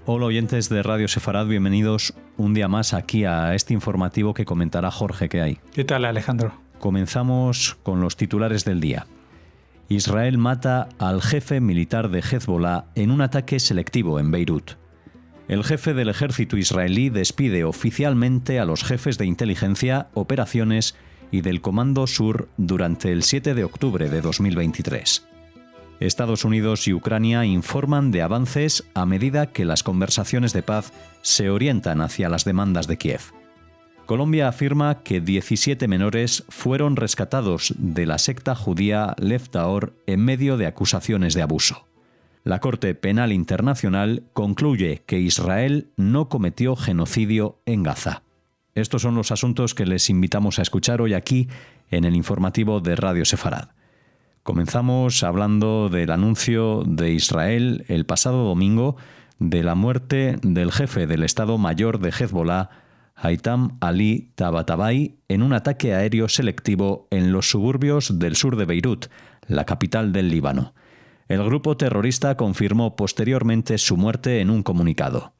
Hola oyentes de Radio Sefarad, bienvenidos un día más aquí a este informativo que comentará Jorge. ¿Qué hay? ¿Qué tal, Alejandro? Comenzamos con los titulares del día. Israel mata al jefe militar de Hezbollah en un ataque selectivo en Beirut. El jefe del ejército israelí despide oficialmente a los jefes de inteligencia, operaciones y del Comando Sur durante el 7 de octubre de 2023. Estados Unidos y Ucrania informan de avances a medida que las conversaciones de paz se orientan hacia las demandas de Kiev. Colombia afirma que 17 menores fueron rescatados de la secta judía Lev Tahor en medio de acusaciones de abuso. La Corte Penal Internacional concluye que Israel no cometió genocidio en Gaza. Estos son los asuntos que les invitamos a escuchar hoy aquí en el informativo de Radio Sefarad. Comenzamos hablando del anuncio de Israel el pasado domingo de la muerte del jefe del Estado Mayor de Hezbollah, Haytham Ali Tabatabai, en un ataque aéreo selectivo en los suburbios del sur de Beirut, la capital del Líbano. El grupo terrorista confirmó posteriormente su muerte en un comunicado.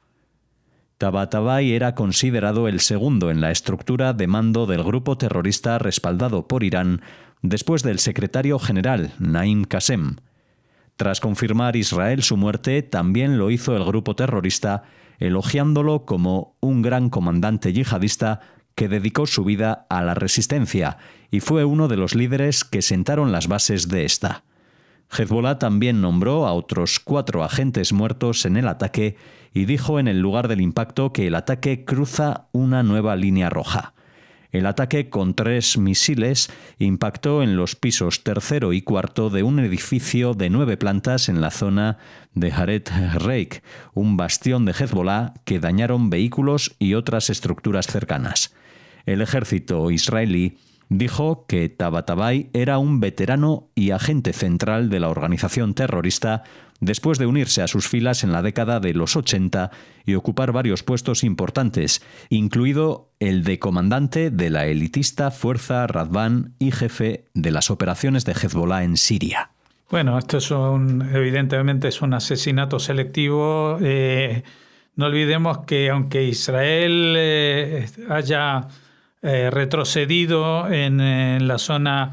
Tabatabai era considerado el segundo en la estructura de mando del grupo terrorista respaldado por Irán, después del secretario general, Naim Qassem. Tras confirmar Israel su muerte, también lo hizo el grupo terrorista, elogiándolo como un gran comandante yihadista que dedicó su vida a la resistencia y fue uno de los líderes que sentaron las bases de esta. Hezbollah también nombró a otros 4 agentes muertos en el ataque y dijo en el lugar del impacto que el ataque cruza una nueva línea roja. El ataque con 3 misiles impactó en los pisos 3º y 4º de un edificio de 9 plantas en la zona de Haret Reik, un bastión de Hezbollah que dañaron vehículos y otras estructuras cercanas. El ejército israelí dijo que Tabatabai era un veterano y agente central de la organización terrorista después de unirse a sus filas en la década de los 80 y ocupar varios puestos importantes, incluido el de comandante de la elitista Fuerza Radvan y jefe de las operaciones de Hezbollah en Siria. Bueno, esto evidentemente es un asesinato selectivo. No olvidemos que aunque Israel haya retrocedido en la zona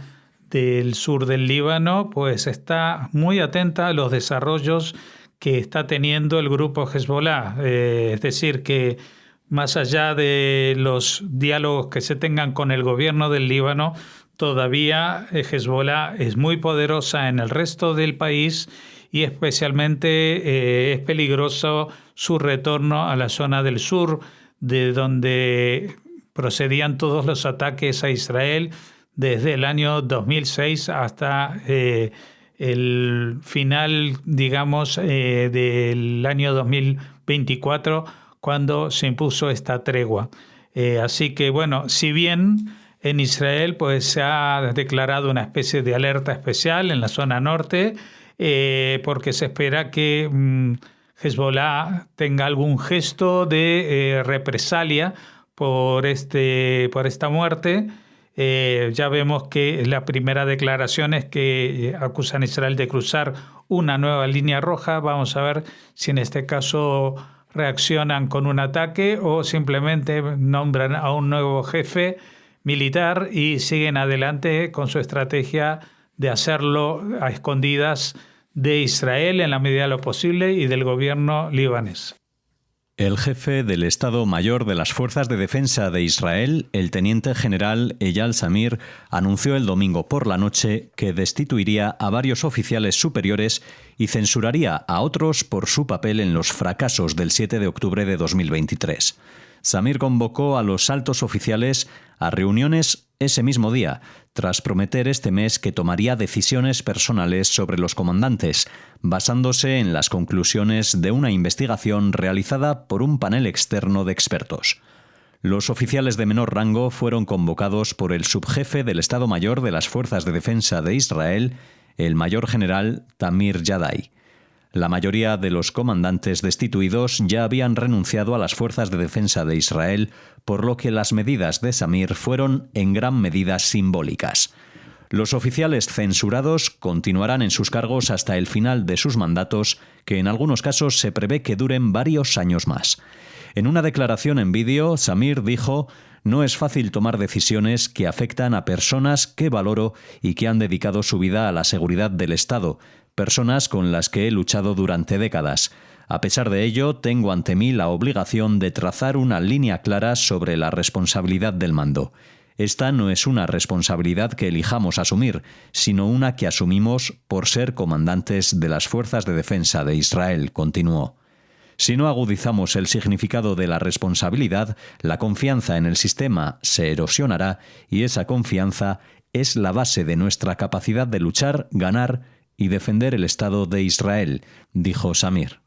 del sur del Líbano, pues está muy atenta a los desarrollos que está teniendo el grupo Hezbollah. Es decir, que más allá de los diálogos que se tengan con el gobierno del Líbano, todavía Hezbollah es muy poderosa en el resto del país y especialmente es peligroso su retorno a la zona del sur, de donde procedían todos los ataques a Israel desde el año 2006 hasta el final, digamos, del año 2024, cuando se impuso esta tregua. Así que, bueno, si bien en Israel pues, se ha declarado una especie de alerta especial en la zona norte, porque se espera que Hezbollah tenga algún gesto de represalia por esta muerte. Ya vemos que la primera declaración es que acusan a Israel de cruzar una nueva línea roja. Vamos a ver si en este caso reaccionan con un ataque o simplemente nombran a un nuevo jefe militar y siguen adelante con su estrategia de hacerlo a escondidas de Israel en la medida de lo posible y del gobierno libanés. El jefe del Estado Mayor de las Fuerzas de Defensa de Israel, el teniente general Eyal Zamir, anunció el domingo por la noche que destituiría a varios oficiales superiores y censuraría a otros por su papel en los fracasos del 7 de octubre de 2023. Zamir convocó a los altos oficiales a reuniones ese mismo día, tras prometer este mes que tomaría decisiones personales sobre los comandantes, basándose en las conclusiones de una investigación realizada por un panel externo de expertos. Los oficiales de menor rango fueron convocados por el subjefe del Estado Mayor de las Fuerzas de Defensa de Israel, el mayor general Tamir Yadai. La mayoría de los comandantes destituidos ya habían renunciado a las fuerzas de defensa de Israel, por lo que las medidas de Zamir fueron en gran medida simbólicas. Los oficiales censurados continuarán en sus cargos hasta el final de sus mandatos, que en algunos casos se prevé que duren varios años más. En una declaración en vídeo, Zamir dijo: «No es fácil tomar decisiones que afectan a personas que valoro y que han dedicado su vida a la seguridad del Estado, personas con las que he luchado durante décadas. A pesar de ello, tengo ante mí la obligación de trazar una línea clara sobre la responsabilidad del mando. Esta no es una responsabilidad que elijamos asumir, sino una que asumimos por ser comandantes de las fuerzas de defensa de Israel», continuó. Si no agudizamos el significado de la responsabilidad, la confianza en el sistema se erosionará y esa confianza es la base de nuestra capacidad de luchar, ganar y defender el Estado de Israel, dijo Zamir.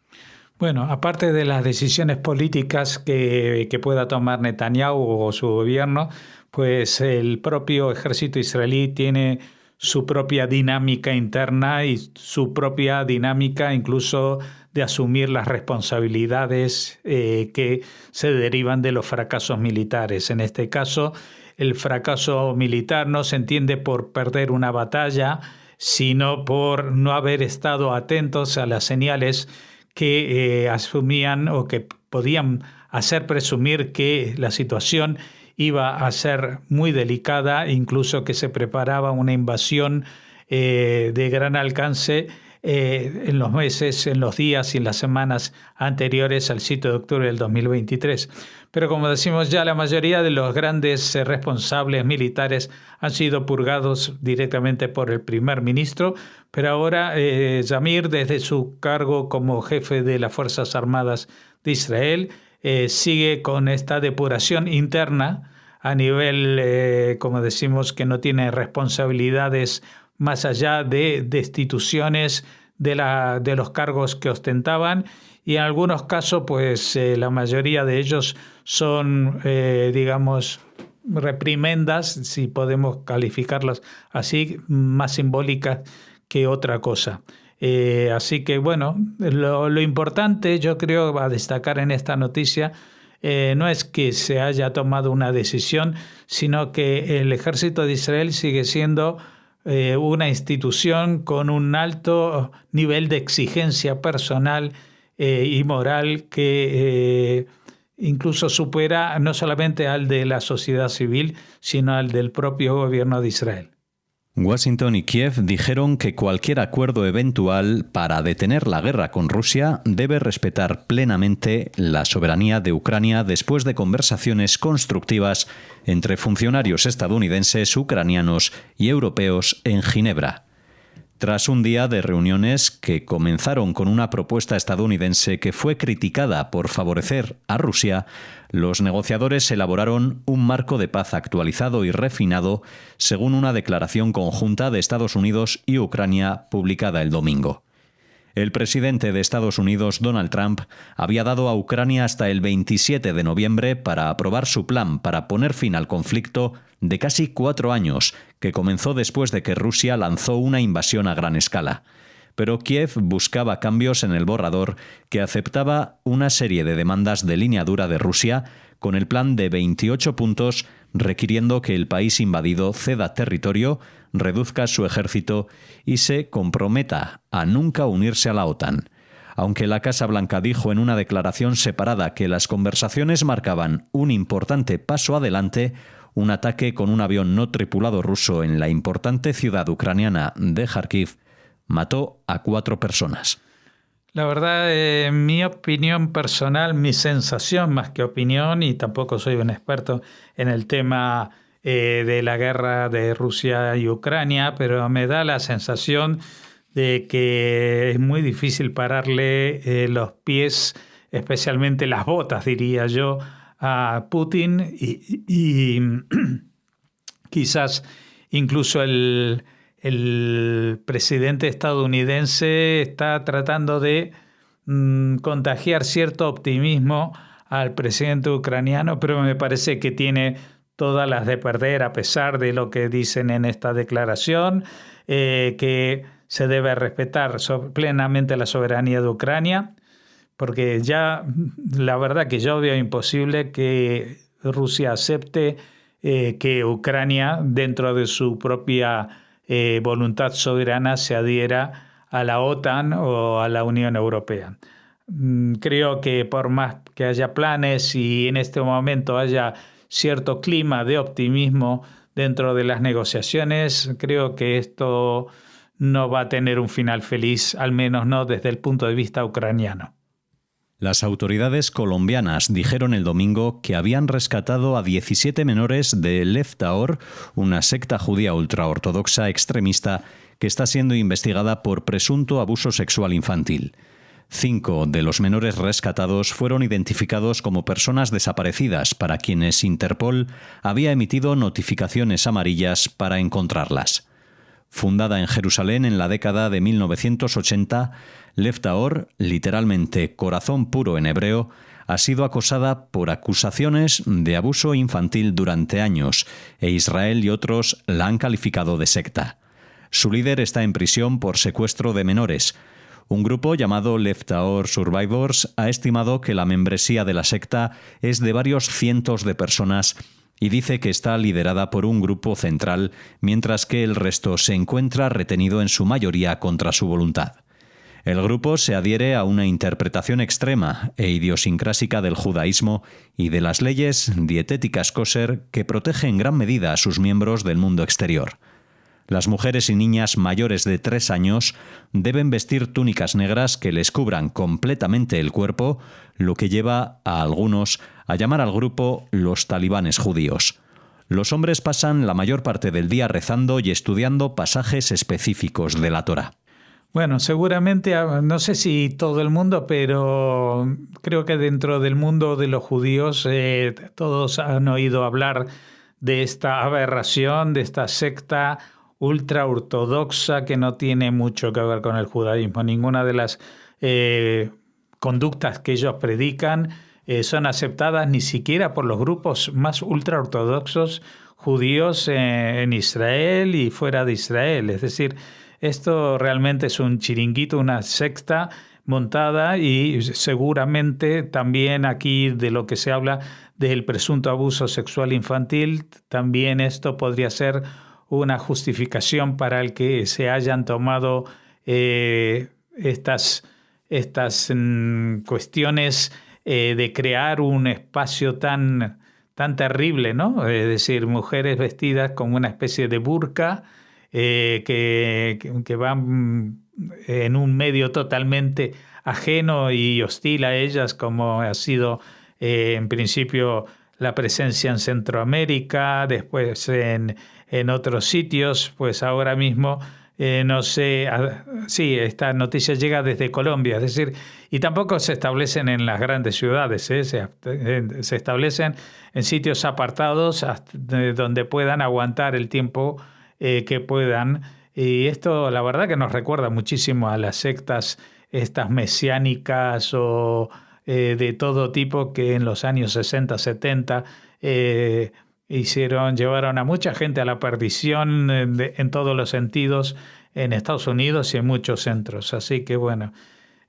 Bueno, aparte de las decisiones políticas que pueda tomar Netanyahu o su gobierno, pues el propio ejército israelí tiene su propia dinámica interna y su propia dinámica incluso de asumir las responsabilidades que se derivan de los fracasos militares. En este caso, el fracaso militar no se entiende por perder una batalla, sino por no haber estado atentos a las señales que asumían o que podían hacer presumir que la situación iba a ser muy delicada, incluso que se preparaba una invasión de gran alcance en los meses, en los días y en las semanas anteriores al 7 de octubre del 2023. Pero como decimos ya, la mayoría de los grandes responsables militares han sido purgados directamente por el primer ministro, pero ahora Zamir, desde su cargo como jefe de las Fuerzas Armadas de Israel, sigue con esta depuración interna a nivel, como decimos, que no tiene responsabilidades más allá de destituciones de los cargos que ostentaban, y en algunos casos pues la mayoría de ellos son, digamos, reprimendas, si podemos calificarlas así, más simbólicas que otra cosa. Así que bueno, lo importante yo creo a destacar en esta noticia no es que se haya tomado una decisión, sino que el ejército de Israel sigue siendo una institución con un alto nivel de exigencia personal y moral que incluso supera no solamente al de la sociedad civil, sino al del propio gobierno de Israel. Washington y Kiev dijeron que cualquier acuerdo eventual para detener la guerra con Rusia debe respetar plenamente la soberanía de Ucrania después de conversaciones constructivas entre funcionarios estadounidenses, ucranianos y europeos en Ginebra. Tras un día de reuniones que comenzaron con una propuesta estadounidense que fue criticada por favorecer a Rusia, los negociadores elaboraron un marco de paz actualizado y refinado según una declaración conjunta de Estados Unidos y Ucrania publicada el domingo. El presidente de Estados Unidos, Donald Trump, había dado a Ucrania hasta el 27 de noviembre para aprobar su plan para poner fin al conflicto de casi 4 años, que comenzó después de que Rusia lanzó una invasión a gran escala. Pero Kiev buscaba cambios en el borrador que aceptaba una serie de demandas de línea dura de Rusia, con el plan de 28 puntos requiriendo que el país invadido ceda territorio, reduzca su ejército y se comprometa a nunca unirse a la OTAN. Aunque la Casa Blanca dijo en una declaración separada que las conversaciones marcaban un importante paso adelante, un ataque con un avión no tripulado ruso en la importante ciudad ucraniana de Kharkiv mató a 4 personas. La verdad, mi opinión personal, mi sensación más que opinión, y tampoco soy un experto en el tema de la guerra de Rusia y Ucrania, pero me da la sensación de que es muy difícil pararle los pies, especialmente las botas, diría yo, a Putin y quizás incluso el presidente estadounidense está tratando de contagiar cierto optimismo al presidente ucraniano, pero me parece que tiene todas las de perder a pesar de lo que dicen en esta declaración, que se debe respetar plenamente la soberanía de Ucrania, porque ya la verdad que yo veo imposible que Rusia acepte que Ucrania, dentro de su propia voluntad soberana se adhiera a la OTAN o a la Unión Europea. Creo que por más que haya planes y en este momento haya cierto clima de optimismo dentro de las negociaciones, creo que esto no va a tener un final feliz, al menos no desde el punto de vista ucraniano. Las autoridades colombianas dijeron el domingo que habían rescatado a 17 menores de Lev Tahor, una secta judía ultraortodoxa extremista que está siendo investigada por presunto abuso sexual infantil. 5 de los menores rescatados fueron identificados como personas desaparecidas para quienes Interpol había emitido notificaciones amarillas para encontrarlas. Fundada en Jerusalén en la década de 1980, Lev Tahor, literalmente corazón puro en hebreo, ha sido acosada por acusaciones de abuso infantil durante años e Israel y otros la han calificado de secta. Su líder está en prisión por secuestro de menores. Un grupo llamado Lev Tahor Survivors ha estimado que la membresía de la secta es de varios cientos de personas y dice que está liderada por un grupo central, mientras que el resto se encuentra retenido en su mayoría contra su voluntad. El grupo se adhiere a una interpretación extrema e idiosincrásica del judaísmo y de las leyes dietéticas kosher que protege en gran medida a sus miembros del mundo exterior. Las mujeres y niñas mayores de 3 años deben vestir túnicas negras que les cubran completamente el cuerpo, lo que lleva a algunos a llamar al grupo los talibanes judíos. Los hombres pasan la mayor parte del día rezando y estudiando pasajes específicos de la Torá. Bueno, seguramente, no sé si todo el mundo, pero creo que dentro del mundo de los judíos todos han oído hablar de esta aberración, de esta secta ultra ortodoxa que no tiene mucho que ver con el judaísmo. Ninguna de las conductas que ellos predican son aceptadas ni siquiera por los grupos más ultra ortodoxos judíos en Israel y fuera de Israel. Es decir, esto realmente es un chiringuito, una secta montada, y seguramente también aquí de lo que se habla del presunto abuso sexual infantil, también esto podría ser una justificación para el que se hayan tomado estas cuestiones de crear un espacio tan terrible, ¿no? Es decir, mujeres vestidas con una especie de burka que van en un medio totalmente ajeno y hostil a ellas, como ha sido en principio la presencia en Centroamérica, después en otros sitios. Pues ahora mismo no sé, sí, esta noticia llega desde Colombia, es decir, y tampoco se establecen en las grandes ciudades, se establecen en sitios apartados donde puedan aguantar el tiempo que puedan. Y esto la verdad que nos recuerda muchísimo a las sectas estas mesiánicas o de todo tipo que en los años 60, 70 llevaron a mucha gente a la perdición en todos los sentidos en Estados Unidos y en muchos centros. Así que bueno,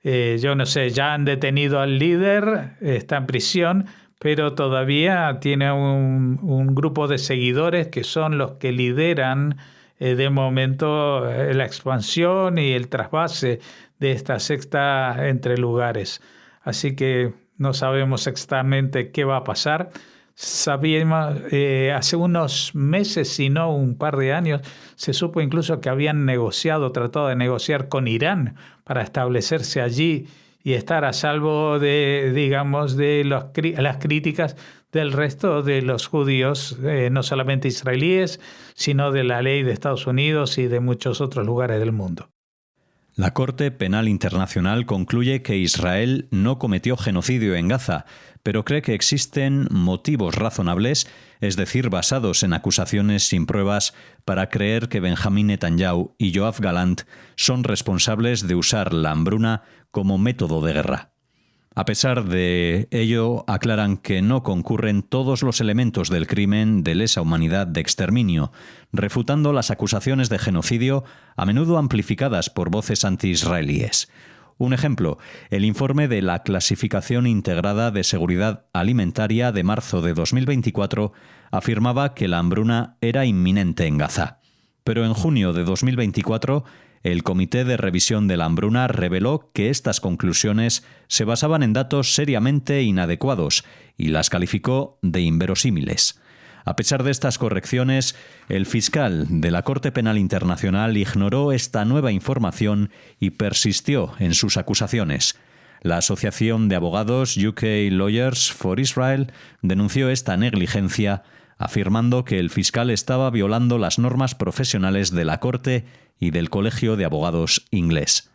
yo no sé, ya han detenido al líder, está en prisión, pero todavía tiene un grupo de seguidores que son los que lideran de momento la expansión y el trasvase de esta secta entre lugares. Así que no sabemos exactamente qué va a pasar. Sabíamos, hace unos meses, si no un par de años, se supo incluso que habían tratado de negociar con Irán para establecerse allí y estar a salvo de, digamos, de las críticas del resto de los judíos, no solamente israelíes, sino de la ley de Estados Unidos y de muchos otros lugares del mundo. La Corte Penal Internacional concluye que Israel no cometió genocidio en Gaza, pero cree que existen motivos razonables, es decir, basados en acusaciones sin pruebas, para creer que Benjamín Netanyahu y Yoav Gallant son responsables de usar la hambruna como método de guerra. A pesar de ello, aclaran que no concurren todos los elementos del crimen de lesa humanidad de exterminio, refutando las acusaciones de genocidio, a menudo amplificadas por voces anti-israelíes. Un ejemplo, el informe de la Clasificación Integrada de Seguridad Alimentaria de marzo de 2024 afirmaba que la hambruna era inminente en Gaza. Pero en junio de 2024, el Comité de Revisión de la Hambruna reveló que estas conclusiones se basaban en datos seriamente inadecuados y las calificó de inverosímiles. A pesar de estas correcciones, el fiscal de la Corte Penal Internacional ignoró esta nueva información y persistió en sus acusaciones. La Asociación de Abogados UK Lawyers for Israel denunció esta negligencia, afirmando que el fiscal estaba violando las normas profesionales de la Corte y del Colegio de Abogados inglés.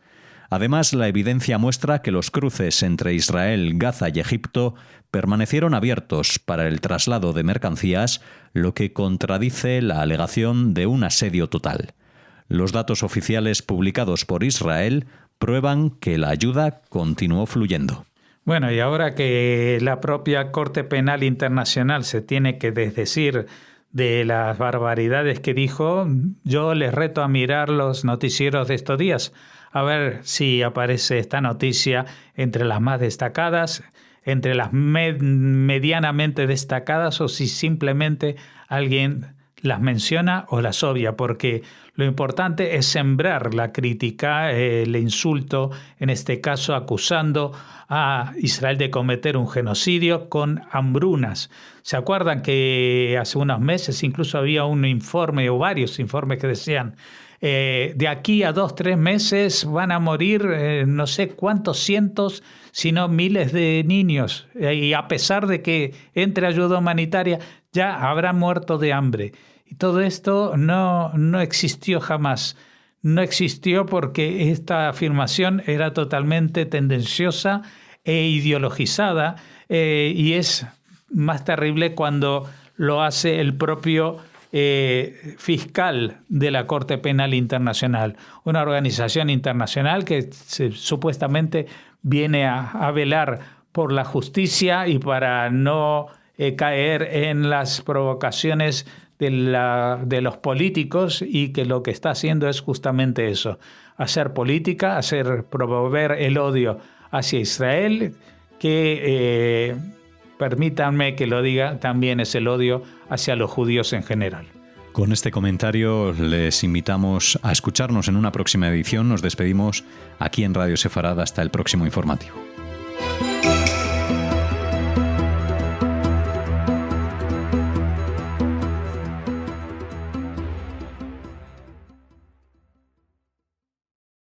Además, la evidencia muestra que los cruces entre Israel, Gaza y Egipto permanecieron abiertos para el traslado de mercancías, lo que contradice la alegación de un asedio total. Los datos oficiales publicados por Israel prueban que la ayuda continuó fluyendo. Bueno, y ahora que la propia Corte Penal Internacional se tiene que desdecir de las barbaridades que dijo, yo les reto a mirar los noticieros de estos días, a ver si aparece esta noticia entre las más destacadas, entre las medianamente destacadas, o si simplemente alguien las menciona o las obvia, porque lo importante es sembrar la crítica, el insulto, en este caso acusando a Israel de cometer un genocidio con hambrunas. ¿Se acuerdan que hace unos meses incluso había un informe o varios informes que decían de aquí a 2-3 meses van a morir no sé cuántos cientos, sino miles de niños, y a pesar de que entre ayuda humanitaria ya habrá muerto de hambre? Y todo esto no existió jamás. No existió porque esta afirmación era totalmente tendenciosa e ideologizada, y es más terrible cuando lo hace el propio fiscal de la Corte Penal Internacional, una organización internacional que supuestamente viene a velar por la justicia y para no caer en las provocaciones de los políticos, y que lo que está haciendo es justamente eso, hacer política, promover el odio hacia Israel, que permítanme que lo diga, también es el odio hacia los judíos en general. Con este comentario les invitamos a escucharnos en una próxima edición. Nos despedimos aquí en Radio Sefarad hasta el próximo informativo.